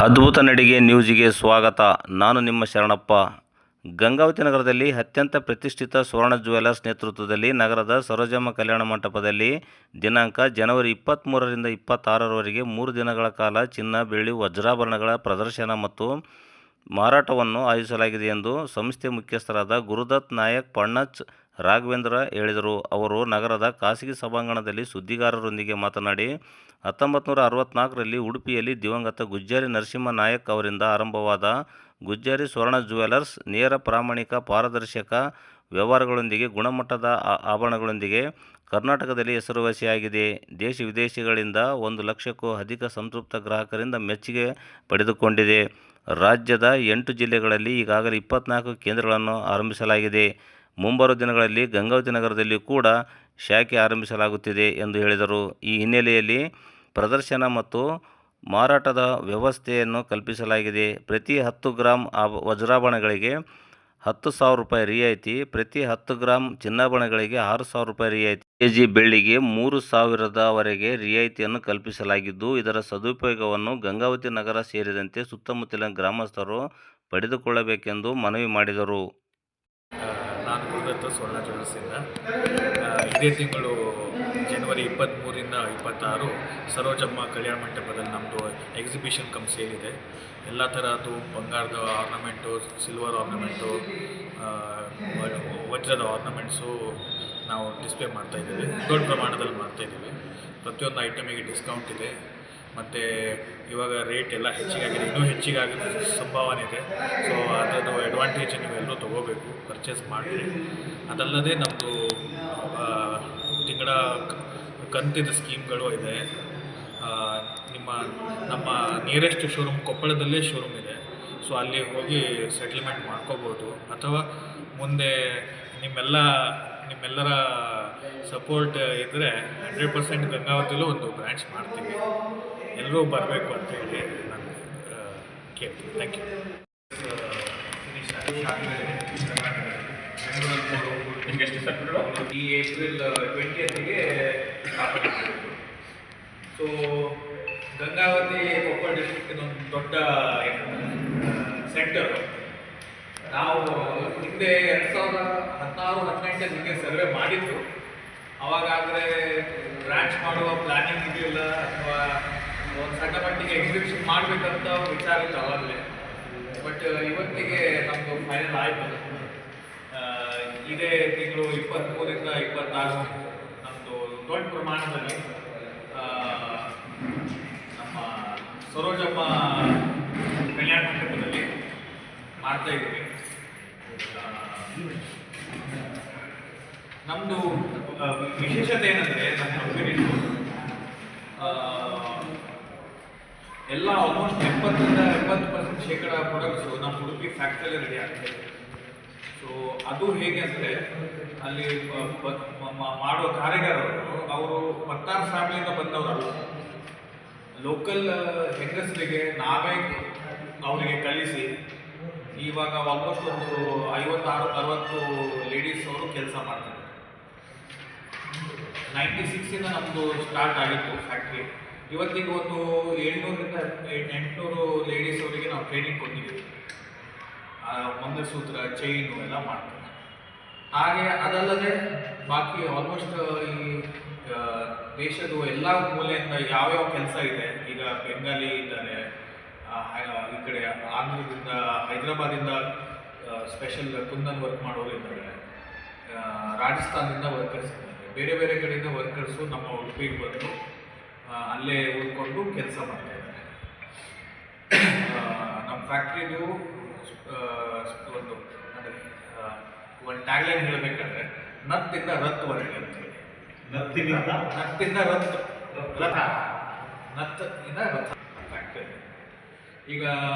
ಅದ್ಭುತ ನಡಿಗೆ ನ್ಯೂಸ್ಗೆ ಸ್ವಾಗತ. ನಾನು ನಿಮ್ಮ ಶರಣಪ್ಪ. ಗಂಗಾವತಿ ನಗರದಲ್ಲಿ ಅತ್ಯಂತ ಪ್ರತಿಷ್ಠಿತ ಸುವರ್ಣ ಜ್ಯುವೆಲರ್ಸ್ ನೇತೃತ್ವದಲ್ಲಿ ನಗರದ ಸರೋಜಮ್ಮ ಕಲ್ಯಾಣ ಮಂಟಪದಲ್ಲಿ ದಿನಾಂಕ ಜನವರಿ 23ರಿಂದ 26ರವರೆಗೆ 3 ದಿನಗಳ ಕಾಲ ಚಿನ್ನ, ಬೆಳ್ಳಿ, ವಜ್ರಾಭರಣಗಳ ಪ್ರದರ್ಶನ ಮತ್ತು ಮಾರಾಟವನ್ನು ಆಯೋಜಿಸಲಾಗಿದೆ ಎಂದು ಸಂಸ್ಥೆ ಮುಖ್ಯಸ್ಥರಾದ ಗುರುದತ್ ನಾಯಕ್ ಪಣ್ಣಚ್ ರಾಘವೇಂದ್ರ ಹೇಳಿದರು. ಅವರು ನಗರದ ಖಾಸಗಿ ಸಭಾಂಗಣದಲ್ಲಿ ಸುದ್ದಿಗಾರರೊಂದಿಗೆ ಮಾತನಾಡಿ, 1964ರಲ್ಲಿ ಉಡುಪಿಯಲ್ಲಿ ದಿವಂಗತ ಗುಜ್ಜಾರಿ ನರಸಿಂಹ ನಾಯಕ್ ಅವರಿಂದ ಆರಂಭವಾದ ಗುಜ್ಜಾರಿ ಸುವರ್ಣ ಜ್ಯುವೆಲರ್ಸ್ ನೇರ, ಪ್ರಾಮಾಣಿಕ, ಪಾರದರ್ಶಕ ವ್ಯವಹಾರಗಳೊಂದಿಗೆ ಗುಣಮಟ್ಟದ ಆಭರಣಗಳೊಂದಿಗೆ ಕರ್ನಾಟಕದಲ್ಲಿ ಹೆಸರುವಾಸಿಯಾಗಿದೆ. ದೇಶ ವಿದೇಶಗಳಿಂದ 1 ಲಕ್ಷಕ್ಕೂ ಅಧಿಕ ಸಂತೃಪ್ತ ಗ್ರಾಹಕರಿಂದ ಮೆಚ್ಚುಗೆ ಪಡೆದುಕೊಂಡಿದೆ. ರಾಜ್ಯದ 8 ಜಿಲ್ಲೆಗಳಲ್ಲಿ ಈಗಾಗಲೇ 24 ಕೇಂದ್ರಗಳನ್ನು ಆರಂಭಿಸಲಾಗಿದೆ. ಮುಂಬರುವ ದಿನಗಳಲ್ಲಿ ಗಂಗಾವತಿ ನಗರದಲ್ಲಿ ಕೂಡ ಶಾಖೆ ಆರಂಭಿಸಲಾಗುತ್ತಿದೆ ಎಂದು ಹೇಳಿದರು. ಈ ಹಿನ್ನೆಲೆಯಲ್ಲಿ ಪ್ರದರ್ಶನ ಮತ್ತು ಮಾರಾಟದ ವ್ಯವಸ್ಥೆಯನ್ನು ಕಲ್ಪಿಸಲಾಗಿದೆ. ಪ್ರತಿ 10 ಗ್ರಾಂ ವಜ್ರಾಭರಣಗಳಿಗೆ ₹10,000 ರಿಯಾಯಿತಿ, ಪ್ರತಿ 10 ಗ್ರಾಂ ಚಿನ್ನಾಭರಣಗಳಿಗೆ ₹6,000 ರಿಯಾಯಿತಿ, ಕೆಜಿ ಬೆಳ್ಳಿಗೆ ₹3,000ವರೆಗೆ ರಿಯಾಯಿತಿಯನ್ನು ಕಲ್ಪಿಸಲಾಗಿದ್ದು, ಇದರ ಸದುಪಯೋಗವನ್ನು ಗಂಗಾವತಿ ನಗರ ಸೇರಿದಂತೆ ಸುತ್ತಮುತ್ತಲಿನ ಗ್ರಾಮಸ್ಥರು ಪಡೆದುಕೊಳ್ಳಬೇಕೆಂದು ಮನವಿ ಮಾಡಿದರು. ನಾನು ಗುರುದತ್ತ ಸುವರ್ಣ ಜ್ಯುವೆಲರ್ಸಿಂದ ಇದೇ ತಿಂಗಳು ಜನವರಿ 23ರಿಂದ 26 ಸರೋಜಮ್ಮ ಕಲ್ಯಾಣ ಮಂಟಪದಲ್ಲಿ ನಮ್ಮದು ಎಕ್ಸಿಬಿಷನ್ ಕಮ್ ಸೇಲ್ ಇದೆ. ಎಲ್ಲ ಥರದ್ದು ಬಂಗಾರದ ಆರ್ನಮೆಂಟು, ಸಿಲ್ವರ್ ಆರ್ನಮೆಂಟು, ವಜ್ರದ ಆರ್ನಮೆಂಟ್ಸು ನಾವು ಡಿಸ್ಪ್ಲೇ ಮಾಡ್ತಾಯಿದ್ದೀವಿ. ದೊಡ್ಡ ಪ್ರಮಾಣದಲ್ಲಿ ಮಾಡ್ತಾಯಿದ್ದೀವಿ. ಪ್ರತಿಯೊಂದು ಐಟಮಿಗೆ ಡಿಸ್ಕೌಂಟ್ ಇದೆ. ಮತ್ತು ಇವಾಗ ರೇಟ್ ಎಲ್ಲ ಹೆಚ್ಚಿಗಾಗಿದೆ, ಇನ್ನೂ ಹೆಚ್ಚಿಗಾಗೋ ಸಂಭಾವನೆ ಇದೆ. ಸೊ ಅದರದ್ದು ಅಡ್ವಾಂಟೇಜ್ ನೀವೆಲ್ಲರೂ ತೊಗೋಬೇಕು, ಪರ್ಚೇಸ್ ಮಾಡಿರಿ. ಅದಲ್ಲದೆ ನಮ್ಮದು ತಿಂಗಳ ಕಂತಿನ ಸ್ಕೀಮ್ಗಳು ಇದೆ. ನಮ್ಮ ನಿಯರೆಸ್ಟ್ ಶೋರೂಮ್ ಕೊಪ್ಪಳದಲ್ಲೇ ಶೋರೂಮ್ ಇದೆ. ಸೊ ಅಲ್ಲಿ ಹೋಗಿ ಸೆಟ್ಲ್ಮೆಂಟ್ ಮಾಡ್ಕೋಬೋದು. ಅಥವಾ ಮುಂದೆ ನಿಮ್ಮೆಲ್ಲರ ಸಪೋರ್ಟ್ ಇದ್ದರೆ 100% ಗಂಗಾವತಿಲೂ ಒಂದು ಬ್ರಾಂಚ್ ಮಾಡ್ತೀವಿ. ಎಲ್ಲರೂ ಬರಬೇಕು ಅಂತೇಳಿ ನಾನು ಕೇಳ್ತೀನಿ. Thank you. ಈ ಏಪ್ರಿಲ್ 20ಗೆ ಸ್ಥಾಪನೆ ಮಾಡಿದ್ರು. ಸೊ ಗಂಗಾವತಿ ಕೊಪ್ಪಳ ಡಿಸ್ಟ್ರಿಕ್ಟಿನ ಒಂದು ದೊಡ್ಡ ಸೆಂಟರ್. ನಾವು ಹಿಂದೆ 2016-18 ಹಿಂಗೆ ಸರ್ವೆ ಮಾಡಿದ್ದು. ಅವಾಗಾದರೆ ಬ್ರಾಂಚ್ ಮಾಡುವ ಪ್ಲಾನಿಂಗ್ ಇದೆಯಲ್ಲ, ಅಥವಾ ಒಂದು ಸಣ್ಣ ಮಟ್ಟಿಗೆ ಎಕ್ಸಿಬಿಷನ್ ಮಾಡಬೇಕಂತ ವಿಚಾರ ಇತ್ತು ಅವಾಗಲೇ. ಬಟ್ ಇವತ್ತಿಗೆ ನಮ್ಮದು ಫೈನಲ್ ಆಯಿತು. ಇದೇ ತಿಂಗಳು 23ರಿಂದ 26 ನಮ್ಮದು ದೊಡ್ಡ ಪ್ರಮಾಣದಲ್ಲಿ ನಮ್ಮ ಸರೋಜಮ್ಮ ಕಲ್ಯಾಣ ಮಂಟಪದಲ್ಲಿ ಮಾಡ್ತಾಯಿದ್ದೀವಿ. ನಮ್ಮದು ವಿಶೇಷತೆ ಏನಂದರೆ, ನಮ್ಮ ಕಂಪನಿದು ಎಲ್ಲ ಆಲ್ಮೋಸ್ಟ್ 70ರಿಂದ 80% ಪ್ರಾಡಕ್ಟ್ಸು ನಮ್ಮ ಉಡುಪಿ ಫ್ಯಾಕ್ಟ್ರಿಯಲ್ಲಿ ರೆಡಿ ಆಗ್ತದೆ. ಸೊ ಅದು ಹೇಗೆ ಅಂದರೆ, ಅಲ್ಲಿ ಮಾಡೋ ಕಾರಿಗಾರರು ಅವರು ಪತ್ತಾರು ಫ್ಯಾಮಿಲಿಯಿಂದ ಬಂದವರಲ್ಲ. ಲೋಕಲ್ ಹೆಂಗಸರಿಗೆ ನಾವೇ ಅವರಿಗೆ ಕಲಿಸಿ ಇವಾಗ ಆಲ್ಮೋಸ್ಟ್ ಒಂದು 56-60 ಲೇಡೀಸ್ ಅವರು ಕೆಲಸ ಮಾಡ್ತಾರೆ. 96ಇಂದ ನಮ್ಮದು ಸ್ಟಾರ್ಟ್ ಆಗಿತ್ತು ಫ್ಯಾಕ್ಟ್ರಿ. ಇವತ್ತಿಗೆ ಒಂದು 700ರಿಂದ 800 ಲೇಡೀಸ್ ಅವರಿಗೆ ನಾವು ಟ್ರೈನಿಂಗ್ ಕೊಟ್ಟಿದ್ದೀವಿ. ಮಂಗಲಸೂತ್ರ, ಚೈನು ಎಲ್ಲ ಮಾಡ್ತಾರೆ. ಹಾಗೆ ಅದಲ್ಲದೆ ಬಾಕಿ ಆಲ್ಮೋಸ್ಟ್ ಈ ದೇಶದ ಎಲ್ಲ ಮೂಲೆಯಿಂದ ಯಾವ್ಯಾವ ಕೆಲಸ ಇದೆ, ಈಗ ಬೆಂಗಾಲಿ ಇದ್ದಾರೆ, ಈ ಕಡೆ ಆಂಧ್ರದಿಂದ, ಹೈದರಾಬಾದಿಂದ ಸ್ಪೆಷಲ್ ಕುಂದನ್ ವರ್ಕ್ ಮಾಡೋರು ಇದ್ದಾರೆ, ರಾಜಸ್ಥಾನದಿಂದ ವರ್ಕರ್ಸ್ ಇದ್ದಾರೆ, ಬೇರೆ ಬೇರೆ ಕಡೆಯಿಂದ ವರ್ಕರ್ಸು ನಮ್ಮ ಉಡುಪಿಗೆ ಬಂದು ಅಲ್ಲೇ ಉಳ್ಕೊಂಡು ಕೆಲಸ ಮಾಡ್ತಾಯಿದ್ದಾರೆ. ನಮ್ಮ ಫ್ಯಾಕ್ಟ್ರಿದು ಒಂದು ಟ್ಯಾಗ್ಲೈನ್ ಹೇಳಬೇಕಂದ್ರೆ, ನತ್ತಿಂದ ರತ್ವರೆಗೆ ಅಂತ ಹೇಳಿ. ನತ್ತಿಂದ ರತ್ ಫ್ಯಾಕ್ಟ್ರಿ. ಈಗ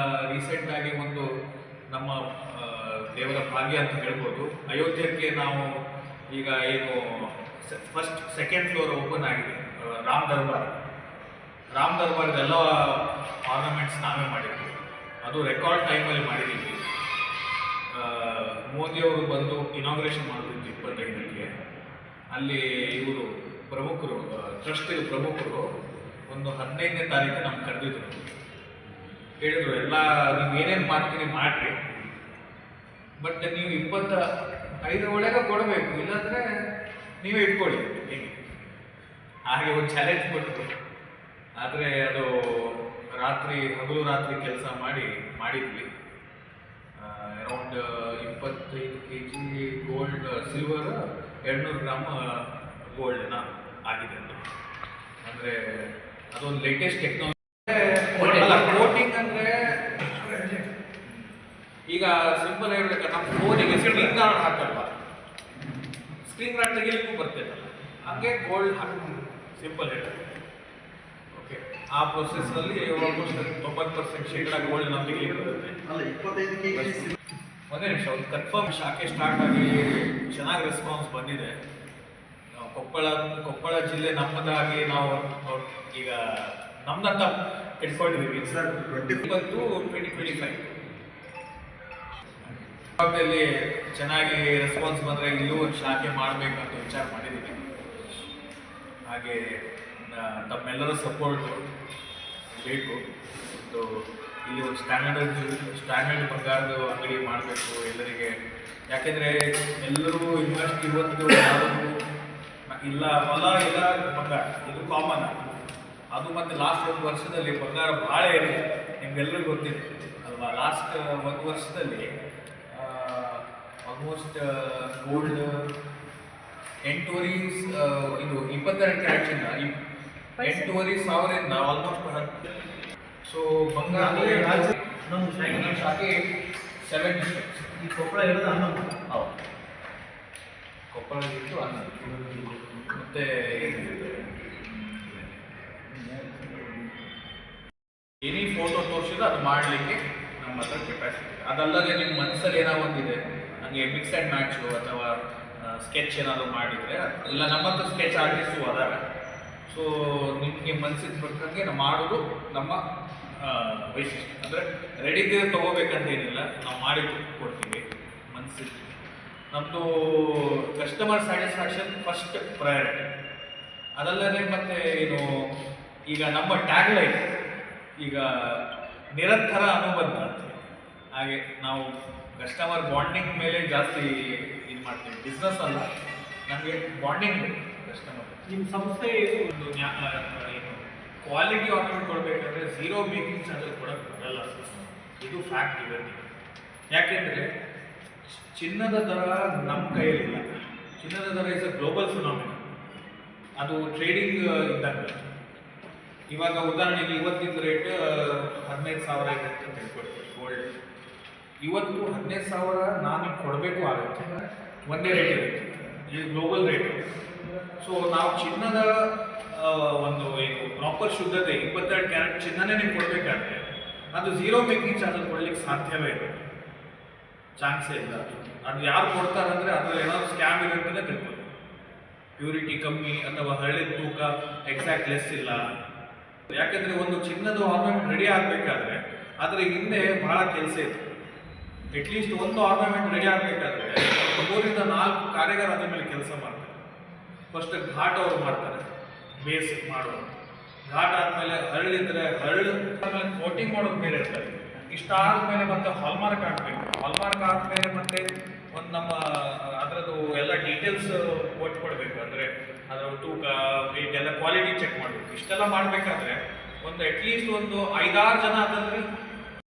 ರೀಸೆಂಟಾಗಿ ಒಂದು ನಮ್ಮ ದೇವರ ಭಾಗ್ಯ ಅಂತ ಹೇಳ್ಬೋದು, ಅಯೋಧ್ಯಕ್ಕೆ ನಾವು ಈಗ ಏನು ಸೆಕೆಂಡ್ ಫ್ಲೋರ್ ಓಪನ್ ಆಗಿದೆ. ರಾಮ್ ದರ್ಬಾರ್ದೆಲ್ಲ ಆರ್ನಮೆಂಟ್ಸ್ ನಾವೇ ಮಾಡಿದ್ವಿ. ಅದು ರೆಕಾರ್ಡ್ ಟೈಮಲ್ಲಿ ಮಾಡಿದ್ದೀವಿ. ಮೋದಿಯವರು ಬಂದು ಇನಾಗ್ರೇಷನ್ ಮಾಡಿದ್ರು 25ಕ್ಕೆ. ಅಲ್ಲಿ ಇವರು ಟ್ರಸ್ಟ್ ಪ್ರಮುಖರು ಒಂದು 15ನೇ ತಾರೀಕು ನಮ್ಗೆ ಕರೆದಿದ್ರು. ಹೇಳಿದ್ರು ಎಲ್ಲ ನೀವು ಏನೇನು ಮಾಡ್ತೀರಿ ಮಾಡಿರಿ, ಬಟ್ ನೀವು 25 ಒಳಗೆ ಕೊಡಬೇಕು, ಇಲ್ಲಾಂದರೆ ನೀವೇ ಇಟ್ಕೊಳ್ಳಿ ಹೇಗೆ. ಹಾಗೆ ಒಂದು ಚಾಲೆಂಜ್ ಕೊಟ್ಟರು. ಆದರೆ ಅದು ಹಗಲು ರಾತ್ರಿ ಕೆಲಸ ಮಾಡಿದ್ವಿ. Around 25 kg gold, silver 200 gram ಗೋಲ್ಡ್ನ ಆಗಿದೆ ಅಂತ. ಅಂದರೆ ಅದೊಂದು ಲೇಟೆಸ್ಟ್ ಟೆಕ್ನಾಲಜಿ. ಕೋಟಿಂಗ್ ಅಂದರೆ ಈಗ ಸಿಂಪಲ್ ಹೇಳ್ಬೇಕು, ನಮ್ಮ ಫೋನಿಗೆ ಸ್ಕ್ರೀನ್ ಗಾರ್ಡ್ ಹಾಕಲ್ವಾ, ಸ್ಕ್ರೀನ್ ಗಾರ್ಡ್ ತೆಗಿಲಿಕ್ಕೂ ಬರ್ತೈತಲ್ಲ, ಹಂಗೆ ಗೋಲ್ಡ್ ಹಾಕ್ತೀವಿ ಸಿಂಪಲ್ ಹೇಳಿ. ಓಕೆ, ಆ ಪ್ರೊಸೆಸ್ನಲ್ಲಿ ಆಲ್ಮೋಸ್ಟ್ 90% ಶೇಕಡ ಗೋಲ್ಡ್ ನಾವು ತೆಗಿಲಿಕ್ಕೆ ಬರುತ್ತೆ. ಒಂದೇ ನಿಮಿಷ, ಒಂದು ಕನ್ಫರ್ಮ್ ಶಾಖೆ ಸ್ಟಾರ್ಟ್ ಆಗಿ ಚೆನ್ನಾಗಿ ರೆಸ್ಪಾನ್ಸ್ ಬಂದಿದೆ. ಕೊಪ್ಪಳ ಜಿಲ್ಲೆ ನಮ್ಮದಾಗಿ ನಾವು ಈಗ ನಮ್ದಂತ ಇಟ್ಕೊಂಡಿದ್ದೀವಿ ಸರ್. 2025 ಭಾಗದಲ್ಲಿ ಚೆನ್ನಾಗಿ ರೆಸ್ಪಾನ್ಸ್ ಬಂದರೆ ಇಲ್ಲೂ ಒಂದು ಶಾಖೆ ಮಾಡಬೇಕಂತ ವಿಚಾರ ಮಾಡಿದ್ದೀವಿ. ಹಾಗೆ ತಮ್ಮೆಲ್ಲರ ಸಪೋರ್ಟು ಬೇಕು. ಇಲ್ಲಿ ಒಂದು ಸ್ಟ್ಯಾಂಡರ್ಡ್ ಬಂಗಾರದ ಅಂಗಡಿ ಮಾಡಬೇಕು ಎಲ್ಲರಿಗೆ. ಯಾಕೆಂದರೆ ಎಲ್ಲರೂ ಇನ್ವೆಸ್ಟ್ ಇವತ್ತಿಗೂ ಯಾವುದು ಇಲ್ಲ, ಹೊಲ ಇಲ್ಲ ಬಂಗಾರ, ಇದು ಕಾಮನ್. ಅದು ಮತ್ತು ಲಾಸ್ಟ್ 1 ವರ್ಷದಲ್ಲಿ ಬಂಗಾರ ಭಾಳ ಏರಿದೆ, ನಿಮ್ಗೆಲ್ಲರಿಗೂ ಗೊತ್ತಿದೆ ಅಲ್ವಾ. ಲಾಸ್ಟ್ 1 ವರ್ಷದಲ್ಲಿ ಆಲ್ಮೋಸ್ಟ್ ಗೋಲ್ಡ್ 8,500 ಇದು 22 ಕ್ಯಾರೆಟ್ಸಿಂದ 8,500 ಆಲ್ಮೋಸ್ಟ್ 10. ಸೊ ಬಂಗಾರ ಶಾಖೆ 7 ಡಿಸ್ಟ್ರಿಕ್ಟ್ಸ್. ಈ ಕೊಪ್ಪಳ ಇರೋದು 11. ಹೌದು, ಕೊಪ್ಪಳ ಇತ್ತು 11. ಮತ್ತು ಏನೇ ಫೋಟೋ ತೋರಿಸಿದ್ರೆ ಅದು ಮಾಡಲಿಕ್ಕೆ ನಮ್ಮ ಹತ್ರ ಕೆಪಾಸಿಟಿ. ಅದಲ್ಲದೆ ನಿಮ್ಮ ಮನಸ್ಸಲ್ಲಿ ಏನೋ ಒಂದಿದೆ, ನನಗೆ ಮಿಕ್ಸ್ ಆ್ಯಂಡ್ ಮ್ಯಾಚು ಅಥವಾ ಸ್ಕೆಚ್ ಏನಾದರೂ ಮಾಡಿದರೆ, ಇಲ್ಲ ನಮ್ಮ ಹತ್ರ ಸ್ಕೆಚ್ ಆರ್ಟಿಸ್ಟು ಅದಾರ. ಸೊ ನಿಮಗೆ ಮನಸ್ಸಿಗೆ ಬೇಕಂಗೆ ನಾವು ಮಾಡೋದು ನಮ್ಮ ವೈಶಿಷ್ಟ್ಯ. ಅಂದರೆ ರೆಡಿಗೆ ತೊಗೋಬೇಕಂತ ಏನಿಲ್ಲ, ನಾವು ಮಾಡಿ ಕೊಡ್ತೀವಿ ಮನಸ್ಸಿಗೆ. ನಮ್ಮದು ಕಸ್ಟಮರ್ ಸ್ಯಾಟಿಸ್ಫ್ಯಾಕ್ಷನ್ ಫಸ್ಟ್ ಪ್ರಯಾರಿಟಿ. ಅದಲ್ಲದೆ ಮತ್ತು ಏನು ಈಗ ನಮ್ಮ ಟ್ಯಾಗ್ಲೈನ್ ಈಗ ನಿರಂತರ ಅನುಬಂಧ ಅಂತ. ಹಾಗೆ ನಾವು ಕಸ್ಟಮರ್ ಬಾಂಡಿಂಗ್ ಮೇಲೆ ಜಾಸ್ತಿ ಇದು ಮಾಡ್ತೀವಿ. ಬಿಸ್ನೆಸ್ ಅಲ್ಲ, ನಮಗೆ ಬಾಂಡಿಂಗ್ ಕಸ್ಟಮರ್. ನಿಮ್ಮ ಸಂಸ್ಥೆ ಒಂದು ಏನು ಕ್ವಾಲಿಟಿ ಆರ್ಡರ್ ಕೊಡಬೇಕಾದ್ರೆ 0 ಮೇಕಿಂಗ್ ಚಾರ್ಜಸ್ ಕೊಡೋಕ್ಕೆ ಬರಲ್ಲ ಸರ್. ಇದು ಫ್ಯಾಕ್ಟ್ ಇವತ್ತಿಗೆ. ಯಾಕೆಂದರೆ ಚಿನ್ನದ ದರ ನಮ್ಮ ಕೈಯಲ್ಲಿಲ್ಲ. ಚಿನ್ನದ ದರ ಇಸ್ ಅ ಗ್ಲೋಬಲ್ ಫಿನಾಮಿನಾ. ಅದು ಟ್ರೇಡಿಂಗ್ ಇದ್ದಂಗೆ. ಇವಾಗ ಉದಾಹರಣೆಗೆ ಇವತ್ತಿನ ರೇಟ್ 15,000 ಇದೆ ಅಂತ ತಿಳ್ಕೊಳ್ತೀವಿ ಗೋಲ್ಡ್. ಇವತ್ತು 15,000 ನಾನು ನಿಮ್ಗೆ ಕೊಡಬೇಕು ಆಗುತ್ತೆ, ಒಂದೇ ರೇಟ್ ಇರುತ್ತೆ, ಇದು ಗ್ಲೋಬಲ್ ರೇಟ್. ಸೊ ನಾವು ಚಿನ್ನದ ಒಂದು ಏನು ಪ್ರಾಪರ್ ಶುದ್ಧತೆ 22 ಕ್ಯಾರೆಟ್ ಚಿನ್ನನೇ ನಿಮ್ಗೆ ಕೊಡಬೇಕಾದ್ರೆ ಅದು 0 ಮೇಕಿಂಗ್ ಚಾರ್ಜಸ್ ಕೊಡ್ಲಿಕ್ಕೆ ಸಾಧ್ಯವೇ ಇಲ್ಲ, ಚಾನ್ಸೇ ಇಲ್ಲ. ಅದು ಯಾರು ಕೊಡ್ತಾರಂದರೆ ಅದ್ರಲ್ಲಿ ಏನಾದ್ರು ಸ್ಕ್ಯಾಮ್ ಇರೋದನ್ನೇ ತಿಳ್ಕೊಳ್ಳಿ. ಪ್ಯೂರಿಟಿ ಕಮ್ಮಿ ಅಥವಾ ಹಳ್ಳಿದ ತೂಕ ಎಕ್ಸಾಕ್ಟ್ ಲೆಸ್ ಇಲ್ಲ. ಯಾಕೆಂದರೆ ಒಂದು ಚಿನ್ನದ ಆರ್ನಮೆಂಟ್ ರೆಡಿ ಆಗಬೇಕಾದ್ರೆ ಅದರ ಹಿಂದೆ ಭಾಳ ಕೆಲಸ ಇದೆ. ಅಟ್ಲೀಸ್ಟ್ ಒಂದು ಆರ್ನಮೆಂಟ್ ರೆಡಿ ಆಗಬೇಕಾದ್ರೆ 3 ರಿಂದ 4 ಕಾರಿಗಾರ ಅದ್ರ ಮೇಲೆ ಕೆಲಸ ಮಾಡ್ತಾರೆ. ಫಸ್ಟ್ ಘಾಟ್ ಅವರು ಮಾಡ್ತಾರೆ, ಬೇಸ್ ಮಾಡೋರು. ಘಾಟ್ ಆದಮೇಲೆ ಹರಳಿದ್ರೆ ಆದಮೇಲೆ ಕೋಟಿಂಗ್ ಮಾಡೋದು ಬೇರೆ ಇರ್ತಾರೆ. ಇಷ್ಟಾದಮೇಲೆ ಮತ್ತೆ ಹಾಲ್ಮಾರ್ಕ್ ಹಾಕಬೇಕು. ಹಾಲ್ಮಾರ್ಕ್ ಆದಮೇಲೆ ಮತ್ತೆ ಒಂದು ನಮ್ಮ ಅದರದ್ದು ಎಲ್ಲ ಡೀಟೇಲ್ಸ್ ಕೊಟ್ಕೊಡ್ಬೇಕು. ಅಂದರೆ ಅದರ ತೂಕ, ವೇಟ್ ಎಲ್ಲ ಕ್ವಾಲಿಟಿ ಚೆಕ್ ಮಾಡಬೇಕು. ಇಷ್ಟೆಲ್ಲ ಮಾಡಬೇಕಾದ್ರೆ ಒಂದು ಅಟ್ಲೀಸ್ಟ್ ಒಂದು 5-6 ಜನ ಅದರಲ್ಲಿ